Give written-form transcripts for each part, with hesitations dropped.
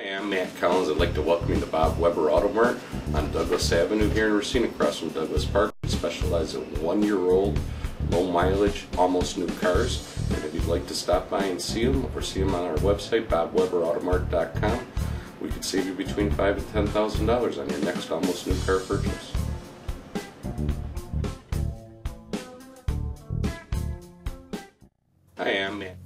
I'm Matt Collins. I'd like to welcome you to Bob Weber Auto Mart on Douglas Avenue here in Racine, across from Douglas Park. We specialize in 1-year-old, low mileage, almost new cars. And if you'd like to stop by and see them, or see them on our website, bobweberautomart.com, we could save you between $5,000 and $10,000 on your next almost new car purchase. Hi, I'm Matt.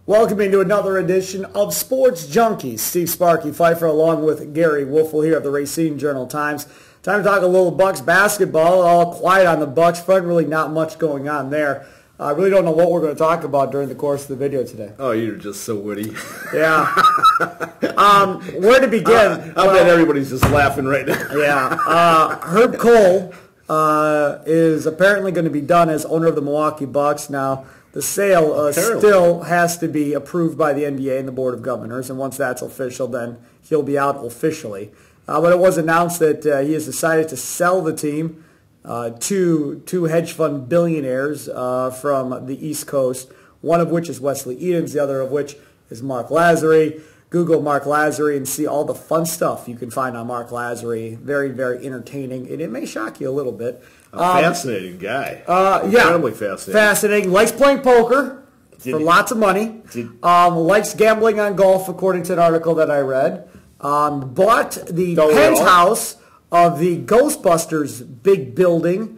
Welcome into another edition of Sports Junkies. Steve Sparky Fifer along with Gery Woelfel here at the Racine Journal-Times. Time to talk a little Bucks basketball. All quiet on the Bucks front. Really not much going on there. I really don't know what we're going to talk about during the course of the video today. Oh, you're just so witty. Yeah. Where to begin? I bet everybody's just laughing right now. Yeah. Herb Cole is apparently going to be done as owner of the Milwaukee Bucks. Now, the sale still has to be approved by the NBA and the Board of Governors, and once that's official, then he'll be out officially. But it was announced that he has decided to sell the team to two hedge fund billionaires from the East Coast, one of which is Wesley Edens, the other of which is Mark Lazary. Google Mark Lazary and see all the fun stuff you can find on Mark Lazary. Very, very entertaining, and it may shock you a little bit. Fascinating guy. Yeah. Incredibly fascinating. Fascinating. Likes playing poker for lots of money. Likes gambling on golf, according to an article that I read. Bought the penthouse of the Ghostbusters big building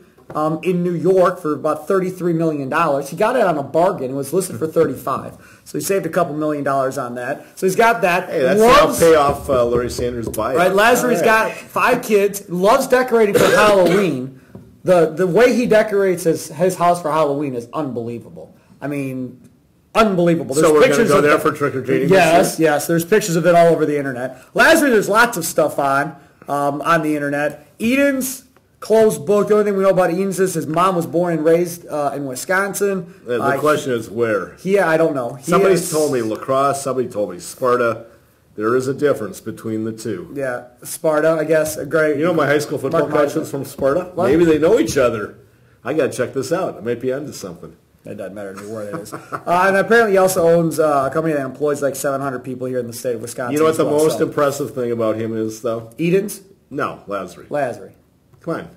in New York for about $33 million. He got it on a bargain. It was listed for $35. So he saved a couple $1 million on that. So he's got that. Hey, that's how pay off Larry Sanders' buy. Right, Lazary's got 5 kids. Loves decorating for Halloween. The way he decorates his house for Halloween is unbelievable. I mean, unbelievable. There's so we're going to go there of for trick-or-treating? Yes. There's pictures of it all over the internet. Lazary, there's lots of stuff on the internet. Edens, closed book. The only thing we know about Edens is his mom was born and raised in Wisconsin. The question is where? Yeah, I don't know. Somebody's told me lacrosse. Somebody told me Sparta. There is a difference between the two. Yeah, Sparta, I guess. Great. You know my high school football coach was from Sparta? What? Maybe they know each other. I got to check this out. It might be onto something. It doesn't matter to me where it is. And apparently he also owns a company that employs like 700 people here in the state of Wisconsin. You know what the most impressive thing about him is, though? Edens? No, Lazary. Come on.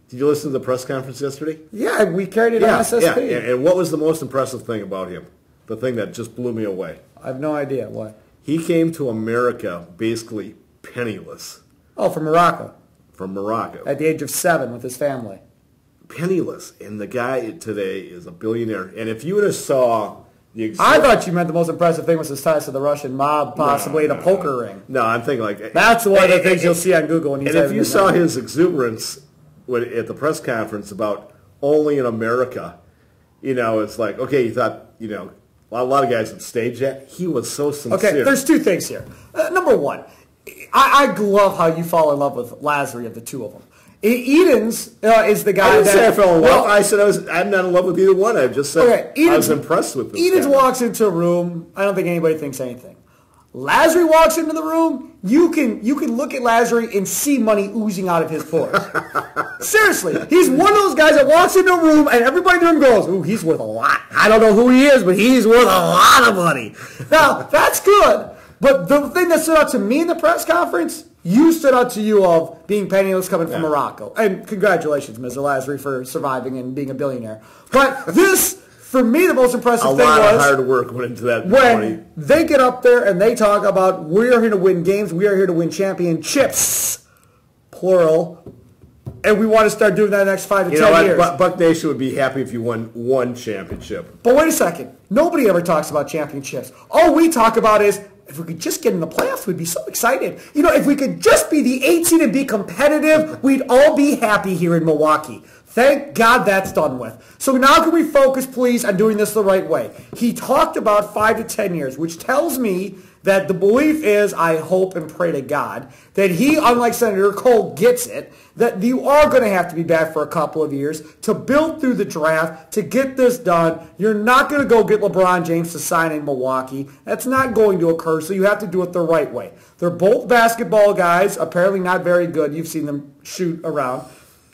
Did you listen to the press conference yesterday? Yeah, we carried it on SSP. Yeah, and what was the most impressive thing about him? The thing that just blew me away. I have no idea. What? He came to America basically penniless. Oh, from Morocco. From Morocco. At the age of 7 with his family. Penniless. And the guy today is a billionaire. And if you would have saw the I thought you meant the most impressive thing was his ties to the Russian mob, possibly in a poker ring. No, I'm thinking like... That's one of the things you'll see on Google. When and if you saw his exuberance at the press conference about only in America, you know, it's like, okay, you thought, you know, a lot of guys would stage that. He was so sincere. Okay, there's 2 things here. Number 1, I love how you fall in love with Lazary of the 2 of them. Edens is the guy I didn't say I fell in love. I said I'm not in love with either one. I just said I was impressed with this Edens guy. walks into a room. I don't think anybody thinks anything. Lazary walks into the room. You can look at Lazary and see money oozing out of his pores. Seriously, he's one of those guys that walks into a room and everybody in the room goes, "Ooh, he's worth a lot." I don't know who he is, but he's worth a lot of money. Now that's good. But the thing that stood out to me in the press conference, you stood out to you of being penniless coming from Morocco. And congratulations, Mr. Lazary, for surviving and being a billionaire. But this, for me, the most impressive thing was... A lot of hard work went into that. When they get up there and they talk about, we are here to win games, we are here to win championships, plural, and we want to start doing that in the next 5 to 10 years. Buck Nation would be happy if you won 1 championship. But wait a second. Nobody ever talks about championships. All we talk about is, if we could just get in the playoffs, we'd be so excited. You know, if we could just be the 8 seed and be competitive, we'd all be happy here in Milwaukee. Thank God that's done with. So now can we focus, please, on doing this the right way? He talked about 5 to 10 years, which tells me that the belief is, I hope and pray to God, that he, unlike Senator Cole, gets it, that you are going to have to be back for a couple of years to build through the draft, to get this done. You're not going to go get LeBron James to sign in Milwaukee. That's not going to occur, so you have to do it the right way. They're both basketball guys, apparently not very good. You've seen them shoot around.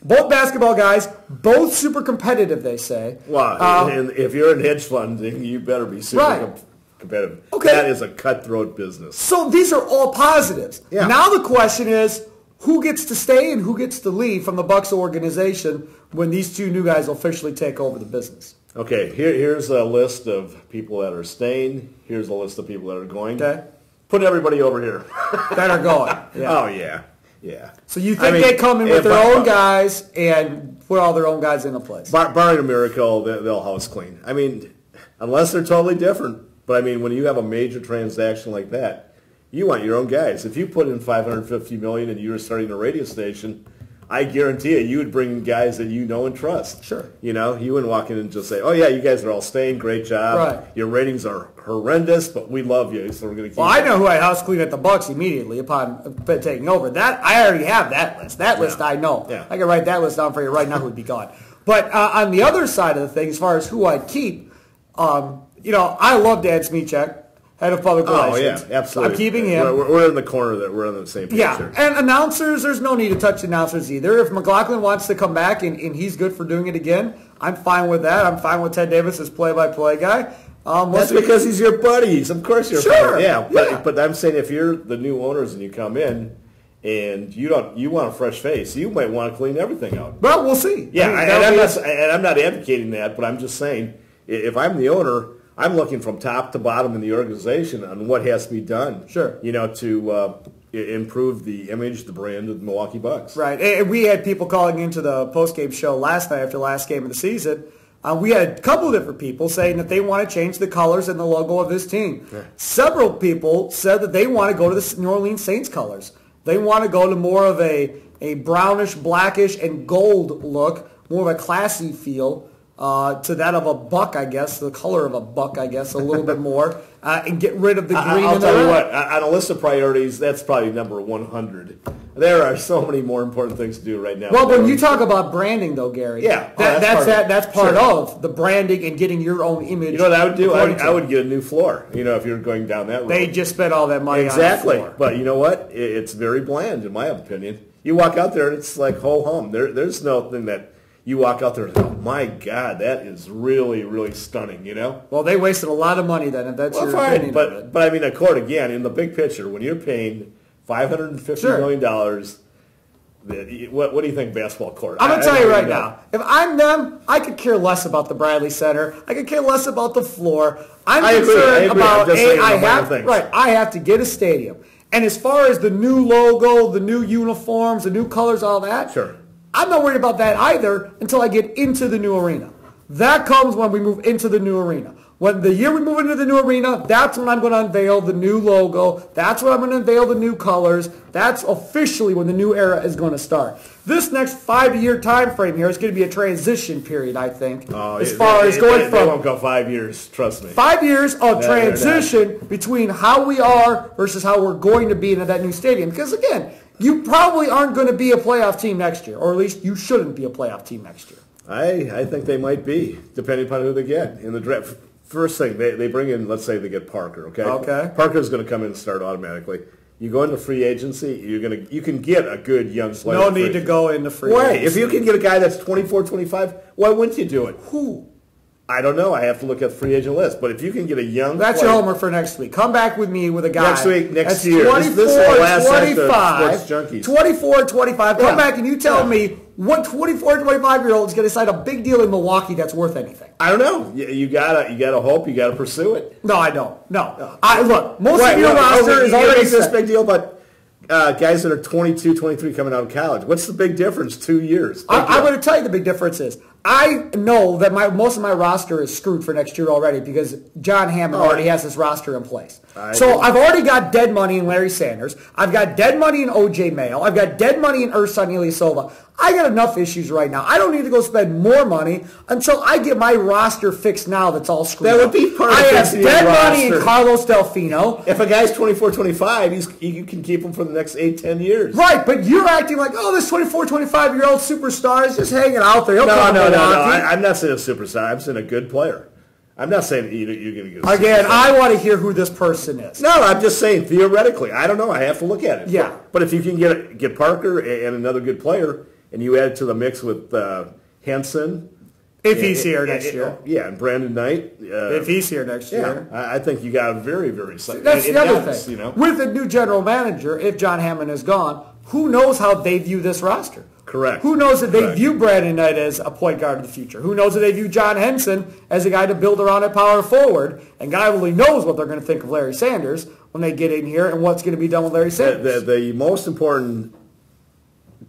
Both basketball guys, both super competitive, they say. Well, and if you're in hedge funding, you better be super competitive. competitive. Okay. That is a cutthroat business. So these are all positives. Yeah. Now the question is, who gets to stay and who gets to leave from the Bucks organization when these two new guys officially take over the business? Okay, here's a list of people that are staying. Here's a list of people that are going. Okay. Put everybody over here. That are going. Yeah. Oh, yeah. Yeah. So you think they come in with their own guys and put all their own guys into place? Barring a miracle, they'll house clean. I mean, unless they're totally different. But, I mean, when you have a major transaction like that, you want your own guys. If you put in $550 million and you were starting a radio station, I guarantee you would bring in guys that you know and trust. Sure. You know, you wouldn't walk in and just say, oh, yeah, you guys are all staying. Great job. Right. Your ratings are horrendous, but we love you, so we're going to keep I know who I house clean at the Bucks immediately upon taking over. That I already have that list. That list I know. Yeah. I can write that list down for you right now who'd be gone. But on the other side of the thing, as far as who I'd keep, I love Dan Smichek, head of public relations. Oh, yeah, absolutely. I'm keeping him. We're in the corner that we're on the same page here. And announcers, there's no need to touch announcers either. If McLaughlin wants to come back and he's good for doing it again, I'm fine with that. I'm fine with Ted Davis as play-by-play guy. That's because he's your buddies. Of course you're sure. Yeah, but I'm saying if you're the new owners and you come in and you want a fresh face, you might want to clean everything out. Well, we'll see. Yeah, I'm not advocating that, but I'm just saying if I'm the owner, I'm looking from top to bottom in the organization on what has to be done. Sure. To improve the image, the brand of the Milwaukee Bucks. Right. And we had people calling into the post-game show last night after the last game of the season. We had a couple of different people saying that they want to change the colors and the logo of this team. Yeah. Several people said that they want to go to the New Orleans Saints colors. They want to go to more of a brownish, blackish, and gold look, more of a classy feel. To that of a buck, I guess, the color of a buck, I guess, a little bit more, and get rid of the green. I'll tell you what, on a list of priorities, that's probably number 100. There are so many more important things to do right now. Well, when you talk about branding, though, Gary, that's part of the branding and getting your own image. You know what I would do? I would get a new floor. If you're going down that road, they just spent all that money exactly. on the floor. But you know what? It's very bland, in my opinion. You walk out there, and it's like ho hum. There's nothing that. You walk out there and oh my God, that is really, really stunning, Well, they wasted a lot of money then, if that's your opinion. But I mean, again, in the big picture, when you're paying $550 million, what do you think basketball court? I'm going to tell you right now, if I'm them, I could care less about the Bradley Center. I could care less about the floor. I'm concerned about, I have to get a stadium. And as far as the new logo, the new uniforms, the new colors, all that, sure. I'm not worried about that either until I get into the new arena. That comes when we move into the new arena. When the year we move into the new arena, that's when I'm going to unveil the new logo. That's when I'm going to unveil the new colors. That's officially when the new era is going to start. This next 5-year time frame here is going to be a transition period, I think. They won't go 5 years, trust me. 5 years of transition between how we are versus how we're going to be in that new stadium. Because, again, you probably aren't going to be a playoff team next year, or at least you shouldn't be a playoff team next year. I think they might be, depending upon who they get in the draft. First thing, they bring in, let's say they get Parker, okay? Okay. Parker's going to come in and start automatically. You go into free agency, you can get a good young player. No need to go into free agency. If you can get a guy that's 24, 25, why wouldn't you do it? Who? I don't know. I have to look at the free agent list. But if you can get a young That's your homework for next week. Come back with me with a guy. Next year. 24, this is the last 25. Junkies. 24, 25. Come back and you tell me what 24, 25-year-old is going to sign a big deal in Milwaukee that's worth anything. I don't know. You gotta hope. You gotta pursue it. No, I don't. No. Look, most of your roster is already this big deal, but guys that are 22, 23 coming out of college. What's the big difference? 2 years. I'm going to tell you the big difference is. I know that most of my roster is screwed for next year already because John Hammond already has his roster in place. So I've already got dead money in Larry Sanders. I've got dead money in O.J. Mayo. I've got dead money in Ersan Ilyasova. I got enough issues right now. I don't need to go spend more money until I get my roster fixed now that's all screwed up. That would be part of I have dead money in Carlos Delfino. If a guy's 24, 25, you can keep him for the next 8, 10 years. Right, but you're acting like, this 24, 25-year-old superstar is just hanging out there. No. I'm not saying a superstar. I'm saying a good player. I'm not saying you're going to get Again, I want to hear who this person is. No, I'm just saying theoretically. I don't know. I have to look at it. Yeah. But if you can get Parker and another good player, and you add it to the mix with Henson. If he's here next year. Yeah, and Brandon Knight. If he's here next year. I think you got a very, very... That's the other thing. You know? With a new general manager, if John Hammond is gone, who knows how they view this roster? Correct. Who knows that they view Brandon Knight as a point guard of the future? Who knows that they view John Henson as a guy to build around at power forward? And God only knows what they're going to think of Larry Sanders when they get in here and what's going to be done with Larry Sanders. The most important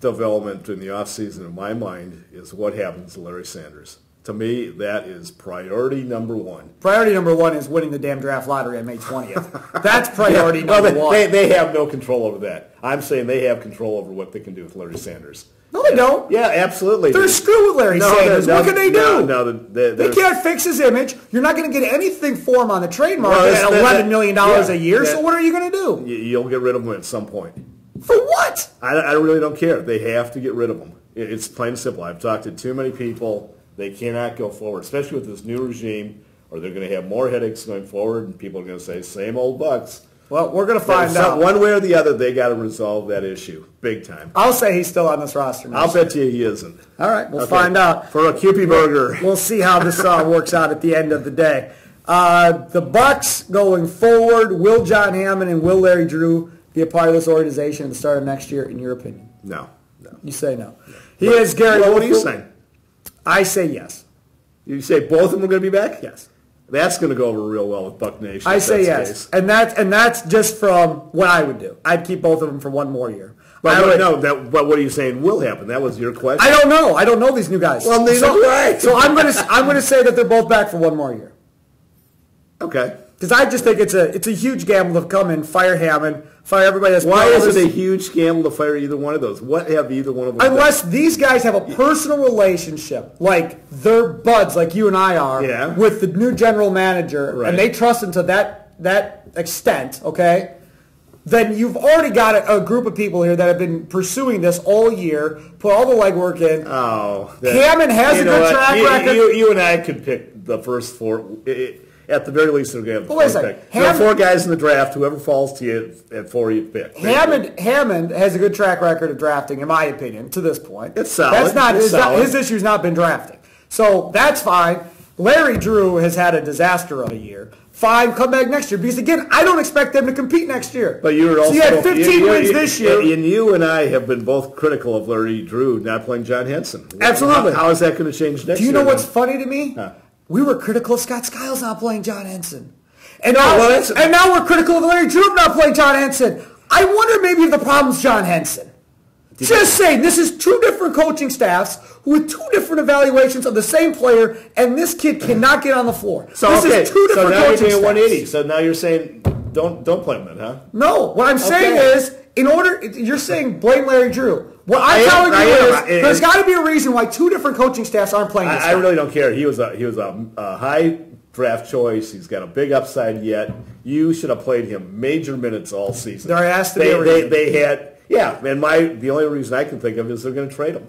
development in the offseason, in my mind, is what happens to Larry Sanders. To me, that is priority number one. Priority number one is winning the damn draft lottery on May 20th. That's priority number one. They have no control over that. I'm saying they have control over what they can do with Larry Sanders. No, they don't. Yeah, absolutely. They're screwed with Larry Sanders. What can they do? They can't fix his image. You're not going to get anything for him on the trade market at $11 million a year, so what are you going to do? You'll get rid of him at some point. For what? I really don't care. They have to get rid of him. It's plain and simple. I've talked to too many people. They cannot go forward, especially with this new regime, or they're going to have more headaches going forward, and people are going to say, same old Bucks. Well, we're going to find out. One way or the other, they got to resolve that issue big time. I'll say he's still on this roster now. I'll bet you he isn't. All right, we'll find out. For a Cupie burger. We'll see how this works out at the end of the day. The Bucks going forward, will John Hammond and will Larry Drew be a part of this organization at the start of next year, in your opinion? No. You say no. He is Gery Woelfel. What are you saying? I say yes. You say both of them are going to be back? Yes. That's going to go over real well with Buck Nation. I say yes, and that's just from what I would do. I'd keep both of them for one more year. But but what are you saying will happen? That was your question. I don't know. I don't know these new guys. Well, so I'm going to say that they're both back for one more year. Okay. Because I just think it's a huge gamble to come in, fire Hammond, fire everybody that's Why is it a huge gamble to fire either one of those? What have either one of them Unless these guys have a personal relationship, like they're buds, like you and I are, with the new general manager, and they trust him to that extent, okay? Then you've already got a group of people here that have been pursuing this all year, put all the legwork in. Hammond has a good track record. You and I could pick the first four. At the very least, they're going to have the first pick. There are 4 guys in the draft. Whoever falls to you at 4, you pick. Hammond has a good track record of drafting, in my opinion, to this point. It's solid. His issue's not been drafting. So that's fine. Larry Drew has had a disaster of a year. Fine, come back next year. Because, again, I don't expect them to compete next year. But you had 15 wins this year. And you and I have been both critical of Larry Drew not playing John Henson. Absolutely. How is that going to change next year? Do you know what's funny to me? We were critical of Scott Skiles not playing John Henson. And now we're critical of Larry Drew not playing John Henson. I wonder maybe if the problem's John Henson. Just saying, this is 2 different coaching staffs with 2 different evaluations of the same player, and this kid cannot get on the floor. This is 2 different coaching staffs. So now you're 180. So now you're saying don't play him then, huh? No, what I'm saying is, you're saying blame Larry Drew. What I'm telling you is there's got to be a reason why 2 different coaching staffs aren't playing this guy. I really don't care. He was a high draft choice. He's got a big upside yet. You should have played him major minutes all season. There has to be a reason. They had, and the only reason I can think of is they're going to trade him.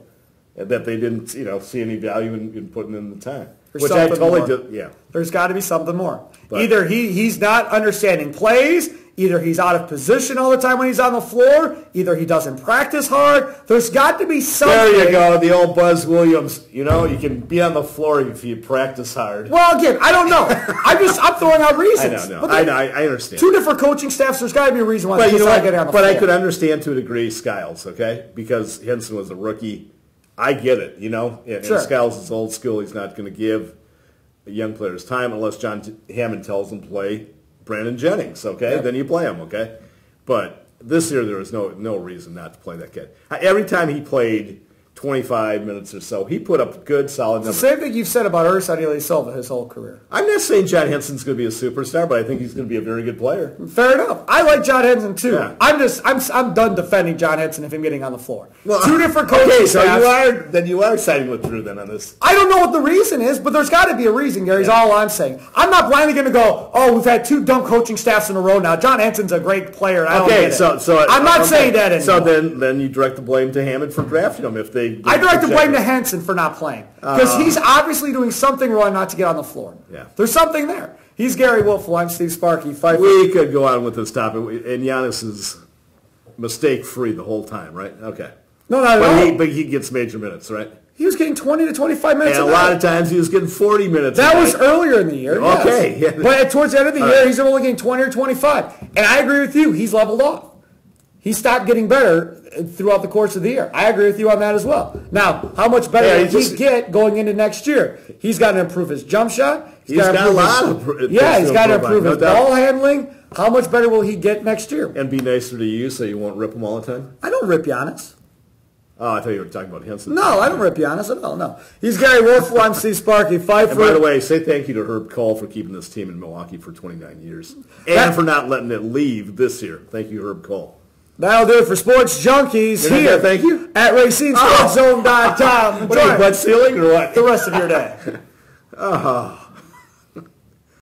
That they didn't see any value in putting in the time. Which I totally did, yeah. There's got to be something more. Either he's not understanding plays, either he's out of position all the time when he's on the floor, either he doesn't practice hard. There's got to be something. There you go, the old Buzz Williams. You can be on the floor if you practice hard. Well, again, I don't know. I'm throwing out reasons. I know. I understand. 2 different coaching staffs, there's got to be a reason why he's not getting on the floor. But I could understand to a degree Skiles, okay? Because Henson was a rookie. I get it, and Skiles is old school. He's not going to give young players time unless John Hammond tells them play Brandon Jennings, okay? Yeah. Then you play him, okay? But this year there was no reason not to play that kid. Every time he played 25 minutes or so, he put up good, solid numbers. The same thing you've said about Ersan Ilyasova his whole career. I'm not saying John Henson's going to be a superstar, but I think he's going to be a very good player. Fair enough. I like John Henson too. Yeah. I'm done defending John Henson if him getting on the floor. Well, 2 different coaching staffs. So you are siding with Drew then on this. I don't know what the reason is, but there's got to be a reason, Gary. Is all I'm saying. I'm not blindly going to go, we've had 2 dumb coaching staffs in a row now. John Henson's a great player. I don't get it. So I'm not saying that anymore. So then you direct the blame to Hammond for drafting him if they. I direct the blame to Henson for not playing because he's obviously doing something wrong not to get on the floor. Yeah. There's something there. He's Gery Woelfel. I'm Steve Sparky. Fifer. We could go on with this topic, and Giannis is mistake-free the whole time, right? Okay. No, not at all. But he gets major minutes, right? He was getting 20 to 25 minutes And a lot of times he was getting 40 minutes. That was earlier in the year. Okay. Yes. But towards the end of the year, he's only getting 20 or 25. And I agree with you. He's leveled off. He stopped getting better throughout the course of the year. I agree with you on that as well. Now, how much better will he get going into next year? He's got to improve his jump shot. He's got a lot of he's got to improve his ball handling. How much better will he get next year? And be nicer to you so you won't rip him all the time? I don't rip Giannis. Oh, I thought you were talking about Henson. No, I don't rip Giannis at all, no. He's Gery Woelfel, I'm Steve Sparky, Fifer. And by the way, say thank you to Herb Cole for keeping this team in Milwaukee for 29 years. And for not letting it leave this year. Thank you, Herb Cole. That'll do it for Sports Junkies here. Thank you. At RacineSportsZone.com. What are you, butt stealing or what? The rest of your day.